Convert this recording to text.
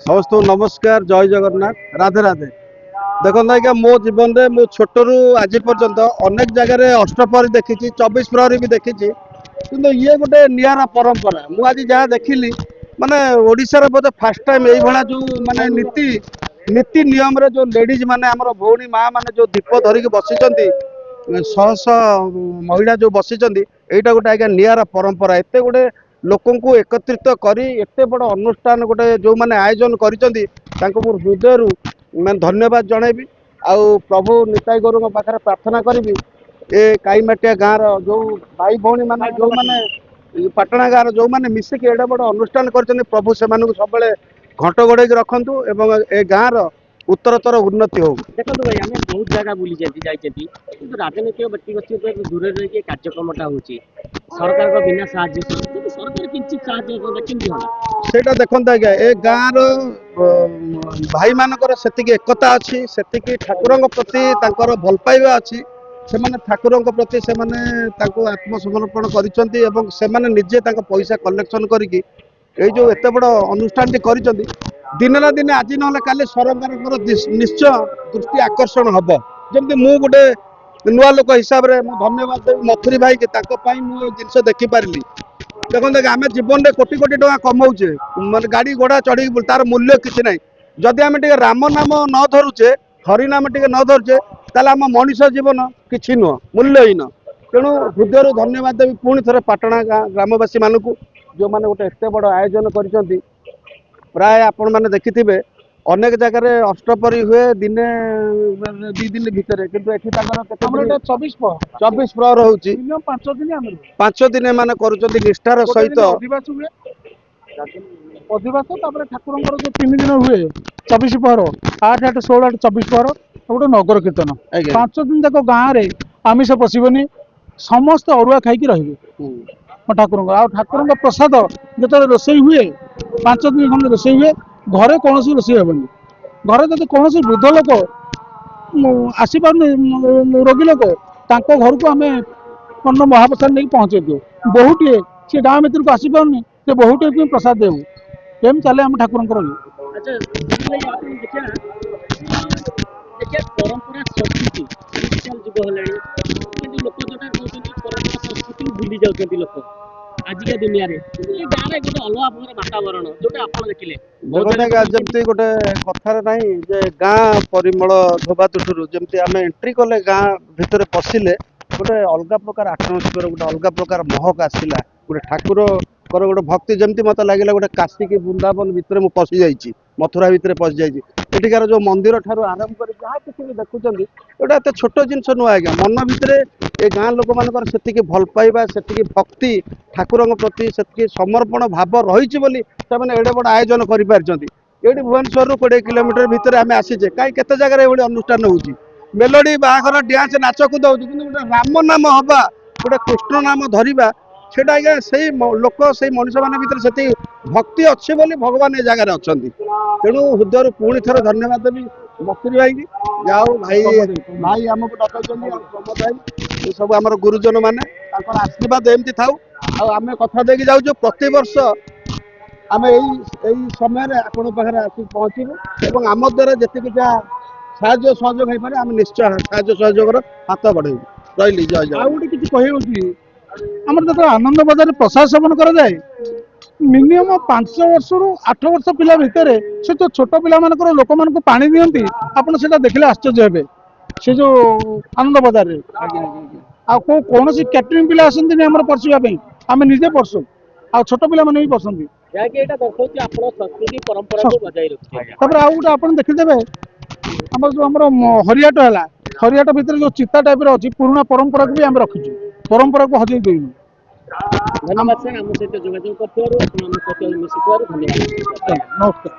समस्त नमस्कार जय जगन्नाथ राधे राधे। देखो आज्ञा मो जीवन में मो छोटू आज पर्यंत अनेक जगह अष्टप्रहरी देखी 24 प्रहरी भी देखी कि ये गोटे निरा परंपरा मुझे जहाँ देखिली माने ओडिशार बोधे फास्ट टाइम ये जो माने नीति नीति नियम रे जो लेडीज माने हमर भौणी माँ माने जो दीप धरिक बसी शह शह महिला जो बसी यहाँ गोटे आज्ञा निरा परंपरा एत गोटे लोक एकत्रित करी एते बड़ अनुष्ठान गोटे जो मैंने आयोजन करिसेंती हृदय मैं धन्यवाद जनइबी आउ प्रभु निताई गुरु पाखे प्रार्थना करी ए काईमाटिया गाँव जो भाई भौणी मान जो मैंने पाटना गाँव जो मैंने मिसिक एडे बड़ अनुष्ठान कर प्रभु से सब घंट घोड़े रखु एवं ए गाँव उत्तरतर उन्नति हो। देखो भाई आम बहुत जगह बुली राजनीतिक व्यक्तिगत दूर रही कार्यक्रमटा हो सरकार बिना सरकार सेटा देखते आज्ञा ए गाँव भाई मानकर से एकता अच्छी से ठाकुर प्रति भल पाइबा अच्छी से ठाकुर प्रति से आत्मसमर्पण कर निजे पैसा कलेक्शन करके जो एत बड़ अनुष्ठान कर दिन ना दिन आज ना काली सरकार निश्चय दृष्टि आकर्षण हम जमी मु गोटे नुआ लोक हिसाब से धन्यवाद देवी मथुरी भाई के जिन देखिपारि देखते आम जीवन में कोटी कोटी टका कमाऊे मतलब गाड़ी घोड़ा चढ़ी तार मूल्य किसी ना जदि आम राम नाम न धरुचे हरिनाम टे न धरुचे ताल आम मनीष जीवन किसी नुह मूल्यहीन तेणु हृदय धन्यवाद देवी पुणी थे पाटना ग्रामवासी मानक जो मैंने गोटे एत बड़ आयोजन कर प्राय आपण मैंने देखि अनेक जगह अष्टपरी हुए दिने दी दिन भितर कि 24 प्रहर हो 5 दिन माने निष्ठार सहित अधिवास ठाकुर जो 3 दिन हुए 24 प्रहर 8 8 16 8 24 प्रहर गोटे नगर कीर्तन 5 दिन तक गाँव में आमिष पशनि समस्त अरुआ खाई रही ठाकुर ठाकुर प्रसाद जो रोषे हुए 5 दिन खंड रोषे हुए घरे कौन रोषे हेनी घरे जब कौन वृद्ध लोक आसपार रोगी लोक घर को आम अन्न महाप्रसाद नहीं पहुँचे दे बहुटे सी गाँव भर को आसपार से बहुटे प्रसाद देव एम चले आम ठाकुर परंपरा संस्कृति भूली जाती लोक आजिका दुनिया रे ये गाँव में गोटे अलग प्रकार वातावरण जोटा आप देखिले जमती गोटे कथार नहीं जे गाँ परिमल धोबा तुठू जमती आम एंट्री कले गाँ भितर पशिले गोटे अलग प्रकार आटमस्फियर गोटे अलग प्रकार महक आसला गोटे ठाकुर गोटे भक्ति जमती मत लगे गोटे काशी की वृंदावन भितर मुझे पशि जाइए मथुरा भितर पशि जाइए एठिकार जो मंदिर ठार आरंभ कर जहाँ किसी भी देखुं गोटे एत छोट जिनस नुह आज्ञा मन भितर ए गाँ लोक मान से भल पाइबा से भक्ति ठाकुर प्रति से समर्पण भाव रही एडे बड़ आयोजन कर भुवनेश्वर 20 किलोमीटर भितर आम आसीचे कहीं केते जगह ये अनुष्ठान हो मेलोडी बाहागर डांस नाचकूद हो गोटे राम नाम हवा गोटे कृष्ण नाम धरवा से आज्ञा से लोक से मनुष्य मान भर से भक्ति अच्छे बोली भगवान ये जगह अच्छा तेणु हृदय पुणी थर धन्यवाद देवी मथुरी भाई की जाओ भाई भाई आमको डकई प्रमोद भाई सब आम गुरुजन मैंने आशीर्वाद एमती थाऊ आम कथा देकी जाऊँ प्रति वर्ष आम यही समय आपण पाखे आसिक पहुँचू और आम द्वारा जी जहाँ साहय सहयोग हो पारे आम निश्चय साहय सहयोग हाथ बढ़ेबू रही जय जय गोटे किसी कह आम जो आनंद बजार प्रसाद सेवन कराए मिनिमम 5 वर्ष रु 8 वर्ष पिला भितर से तो छोट पिला लोक मान पानी दिखती आपड़ से देखले आश्चर्य हे से जो आनंद बजार कौन कैटरिंग पिला आसती आम परसवाई आम निजे परसु आ छोट पिला भी पसंद गोटे आप देखीदे आम जो आम हरियाट है हरियाट भितर जो चिता टाइप अच्छी पुराना परंपरा को भी आम रखीचु परंपरा को हजई देनु। धन्यवाद सर आम सहित जोगाजोग कर धन्यवाद। नमस्कार।